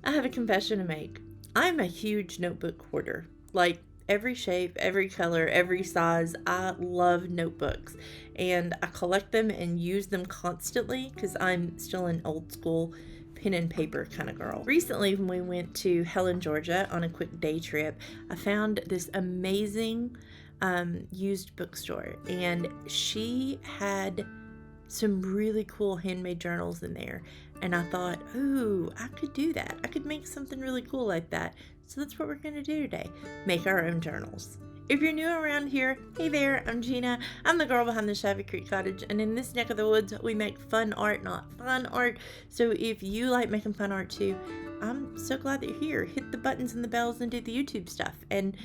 I have a confession to make. I'm a huge notebook hoarder. Like every shape, every color, every size. I love notebooks and I collect them and use them constantly because I'm still an old school pen and paper kind of girl. Recently, when we went to Helen, Georgia on a quick day trip, I found this amazing used bookstore and she had some really cool handmade journals in there. And I thought, ooh, I could do that. I could make something really cool like that. So that's what we're going to do today, make our own journals. If you're new around here, hey there, I'm Gina. I'm the girl behind the Shabby Creek Cottage, and in this neck of the woods, we make fun art, not fun art. So if you like making fun art too, I'm so glad that you're here. Hit the buttons and the bells and do the YouTube stuff, and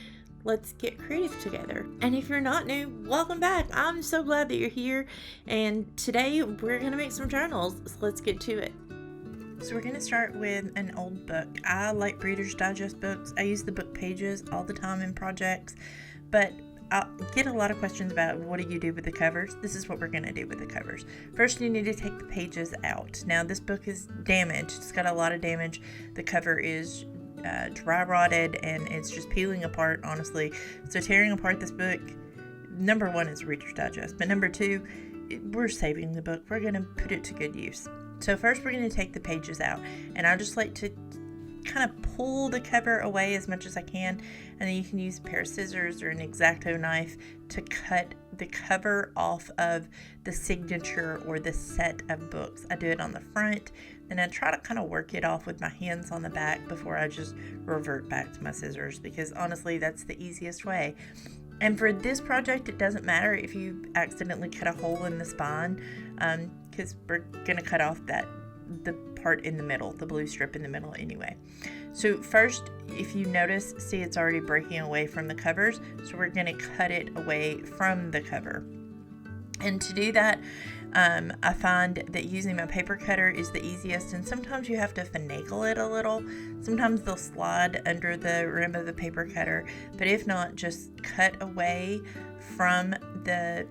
let's get creative together. And if you're not new, welcome back. I'm so glad that you're here. And today we're going to make some journals. So let's get to it. So we're going to start with an old book. I like Reader's Digest books. I use the book pages all the time in projects, but I get a lot of questions about what do you do with the covers. This is what we're going to do with the covers. First, you need to take the pages out. Now, this book is damaged. It's got a lot of damage. The cover is dry rotted and it's just peeling apart, honestly. So tearing apart this book, number one, is Reader's Digest, but number two, we're saving the book. We're going to put it to good use. So first we're going to take the pages out, and I just like to kind of pull the cover away as much as I can, and then you can use a pair of scissors or an X-Acto knife to cut the cover off of the signature or the set of books. I do it on the front, and I try to kind of work it off with my hands on the back before I just revert back to my scissors, because honestly that's the easiest way. And for this project, it doesn't matter if you accidentally cut a hole in the spine, because we're going to cut off the part in the middle, the blue strip in the middle anyway. So first, if you notice, see it's already breaking away from the covers, so we're going to cut it away from the cover. And to do that, I find that using my paper cutter is the easiest, and sometimes you have to finagle it a little. Sometimes they'll slide under the rim of the paper cutter, but if not, just cut away from the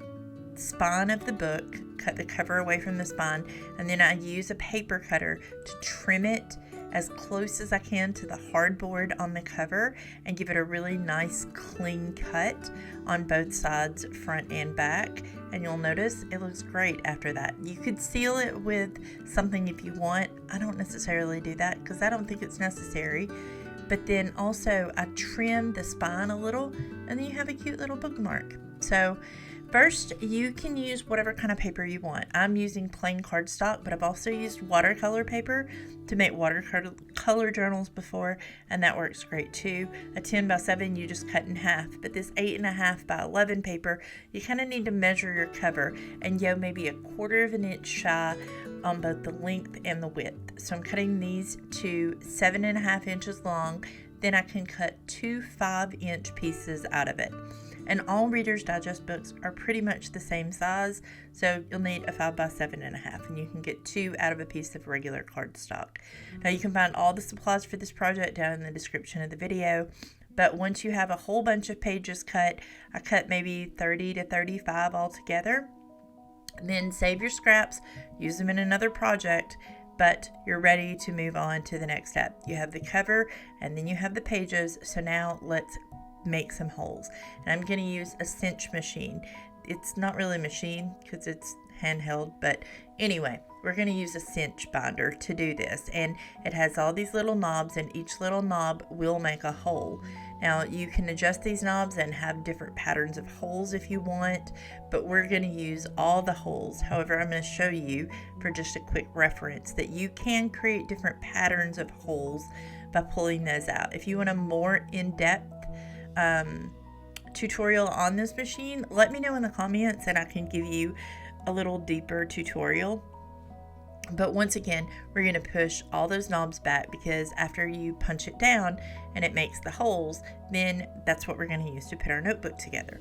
spine of the book, cut the cover away from the spine, and then I use a paper cutter to trim it as close as I can to the hardboard on the cover and give it a really nice clean cut on both sides, front and back. And you'll notice it looks great after that. You could seal it with something if you want. I don't necessarily do that because I don't think it's necessary. But then also I trim the spine a little, and then you have a cute little bookmark. So first, you can use whatever kind of paper you want. I'm using plain cardstock, but I've also used watercolor paper to make watercolor journals before, and that works great too. A 10 by 7 you just cut in half, but this 8.5 by 11 paper, you kind of need to measure your cover and go maybe 1/4 of an inch shy on both the length and the width. So I'm cutting these to 7.5 inches long. Then I can cut 2 5-inch pieces out of it. And all Reader's Digest books are pretty much the same size, so you'll need a 5 by 7.5, and you can get 2 out of a piece of regular cardstock. Now you can find all the supplies for this project down in the description of the video, but once you have a whole bunch of pages cut, I cut maybe 30 to 35 altogether. Then save your scraps, use them in another project, but you're ready to move on to the next step. You have the cover, and then you have the pages, so now let's make some holes. And I'm going to use a cinch machine. It's not really a machine because it's handheld, but anyway, we're going to use a cinch binder to do this, and it has all these little knobs, and each little knob will make a hole. Now you can adjust these knobs and have different patterns of holes if you want, but we're going to use all the holes. However, I'm going to show you for just a quick reference that you can create different patterns of holes by pulling those out. If you want a more in-depth tutorial on this machine, let me know in the comments and I can give you a little deeper tutorial. But once again, we're going to push all those knobs back, because after you punch it down and it makes the holes, then that's what we're going to use to put our notebook together.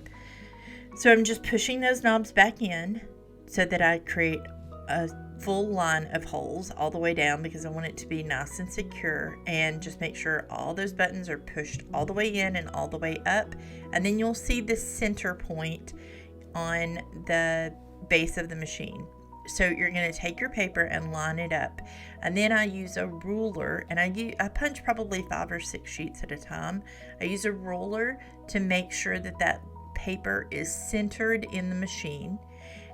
So I'm just pushing those knobs back in so that I create a full line of holes all the way down, because I want it to be nice and secure, and just make sure all those buttons are pushed all the way in and all the way up. And then you'll see the center point on the base of the machine. so you're going to take your paper and line it up. And then I use a ruler, and I punch probably 5 or 6 sheets at a time. I use a ruler to make sure that that paper is centered in the machine.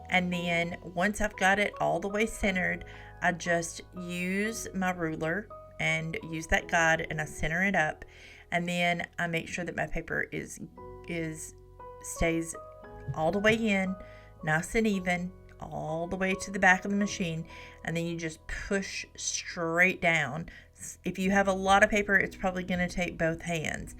And then once I've got it all the way centered, I just use my ruler and use that guide, and I center it up. And then I make sure that my paper stays all the way in, nice and even, all the way to the back of the machine. And then you just push straight down. If you have a lot of paper, it's probably going to take both hands.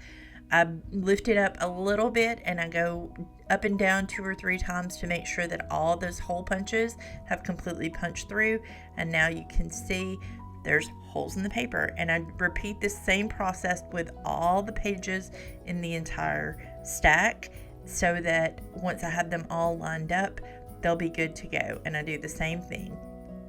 I lift it up a little bit, and I go up and down 2 or 3 times to make sure that all those hole punches have completely punched through. And now you can see there's holes in the paper. And I repeat this same process with all the pages in the entire stack, so that once I have them all lined up, they'll be good to go. And I do the same thing.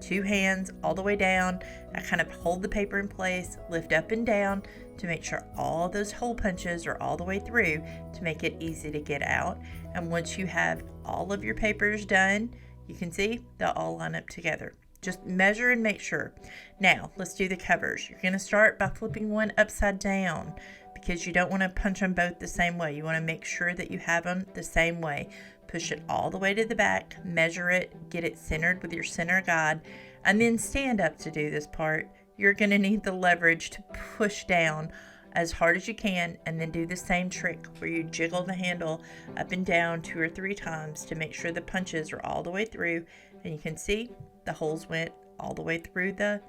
2 hands all the way down. I kind of hold the paper in place, lift up and down to make sure all those hole punches are all the way through, to make it easy to get out. And once you have all of your papers done, you can see they'll all line up together. Just measure and make sure. Now, let's do the covers. You're going to start by flipping one upside down, because you don't want to punch them both the same way. You want to make sure that you have them the same way. Push it all the way to the back, measure it, get it centered with your center guide, and then stand up to do this part. You're going to need the leverage to push down as hard as you can, and then do the same trick where you jiggle the handle up and down 2 or 3 times to make sure the punches are all the way through. And you can see the holes went all the way through the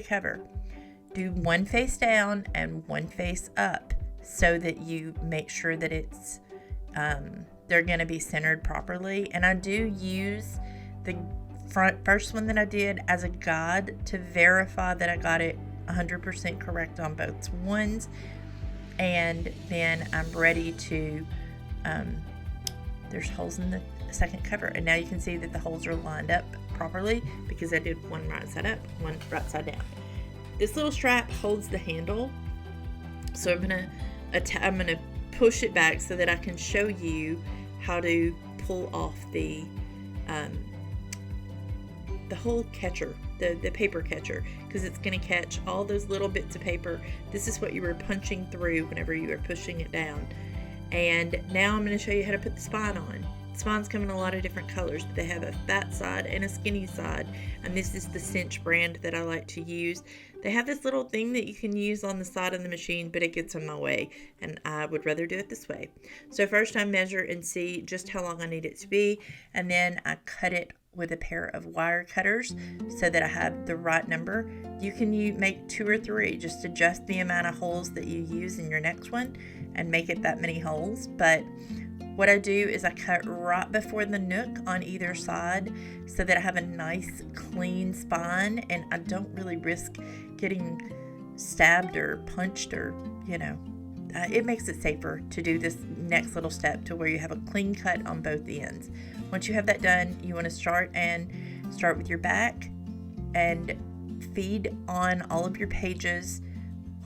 cover. Do one face down and one face up, so that you make sure that it's they're going to be centered properly. And I do use the first one that I did as a guide to verify that I got it 100% correct on both ones. And then I'm ready to there's holes in the second cover, and now you can see that the holes are lined up properly, because I did one right side up, one right side down. This little strap holds the handle, so I'm gonna push it back so that I can show you how to pull off the whole catcher, the paper catcher, because it's going to catch all those little bits of paper. This is what you were punching through whenever you were pushing it down. And now I'm going to show you how to put the spine on. Spines come in a lot of different colors, but they have a fat side and a skinny side, and this is the Cinch brand that I like to use. They have this little thing that you can use on the side of the machine, but it gets in my way, and I would rather do it this way. So first I measure and see just how long I need it to be, and then I cut it with a pair of wire cutters so that I have the right number. You can make 2 or 3, just adjust the amount of holes that you use in your next one and make it that many holes. But what I do is I cut right before the nook on either side, so that I have a nice clean spine, and I don't really risk getting stabbed or punched, or it makes it safer to do this next little step to where you have a clean cut on both ends. Once you have that done, you want to start with your back and feed on all of your pages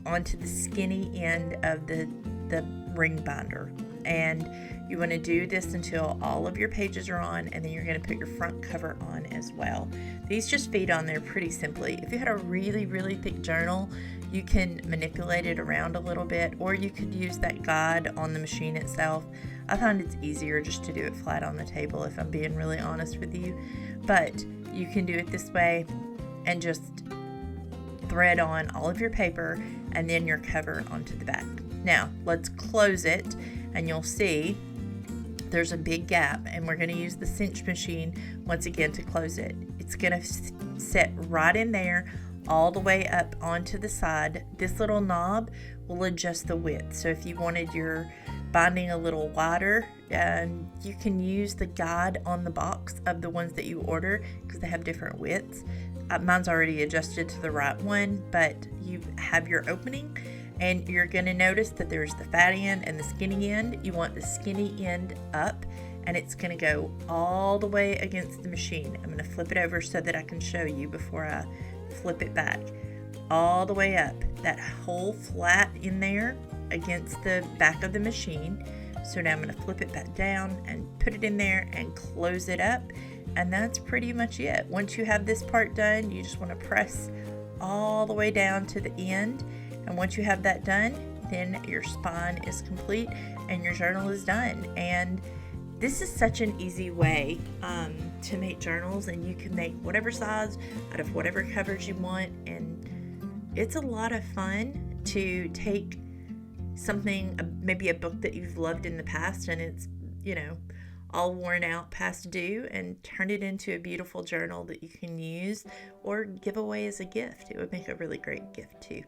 onto the skinny end of the ring binder. And you want to do this until all of your pages are on, and then you're going to put your front cover on as well. These just feed on there pretty simply. If you had a really, really thick journal, you can manipulate it around a little bit, or you could use that guide on the machine itself. I find it's easier just to do it flat on the table, if I'm being really honest with you. But you can do it this way and just thread on all of your paper and then your cover onto the back. Now, let's close it, and you'll see there's a big gap, and we're going to use the cinch machine once again to close it. It's going to set right in there all the way up onto the side. This little knob will adjust the width. So if you wanted your binding a little wider, you can use the guide on the box of the ones that you order, because they have different widths. Mine's already adjusted to the right one, but you have your opening, and you're going to notice that there's the fat end and the skinny end. You want the skinny end up, and it's going to go all the way against the machine. I'm going to flip it over so that I can show you before I flip it back. All the way up, that whole flat in there against the back of the machine. So now I'm going to flip it back down and put it in there and close it up. And that's pretty much it. Once you have this part done, you just want to press all the way down to the end. And once you have that done, then your spine is complete and your journal is done. And this is such an easy way to make journals, and you can make whatever size out of whatever covers you want. And it's a lot of fun to take something, maybe a book that you've loved in the past and it's, all worn out past due, and turn it into a beautiful journal that you can use or give away as a gift. It would make a really great gift too.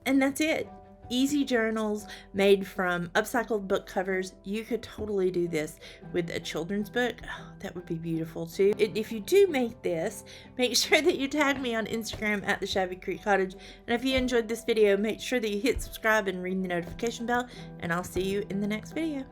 And that's it. Easy journals made from upcycled book covers. You could totally do this with a children's book. Oh, that would be beautiful too. If you do make this, make sure that you tag me on Instagram at the Shabby Creek Cottage. And if you enjoyed this video, make sure that you hit subscribe and ring the notification bell, and I'll see you in the next video.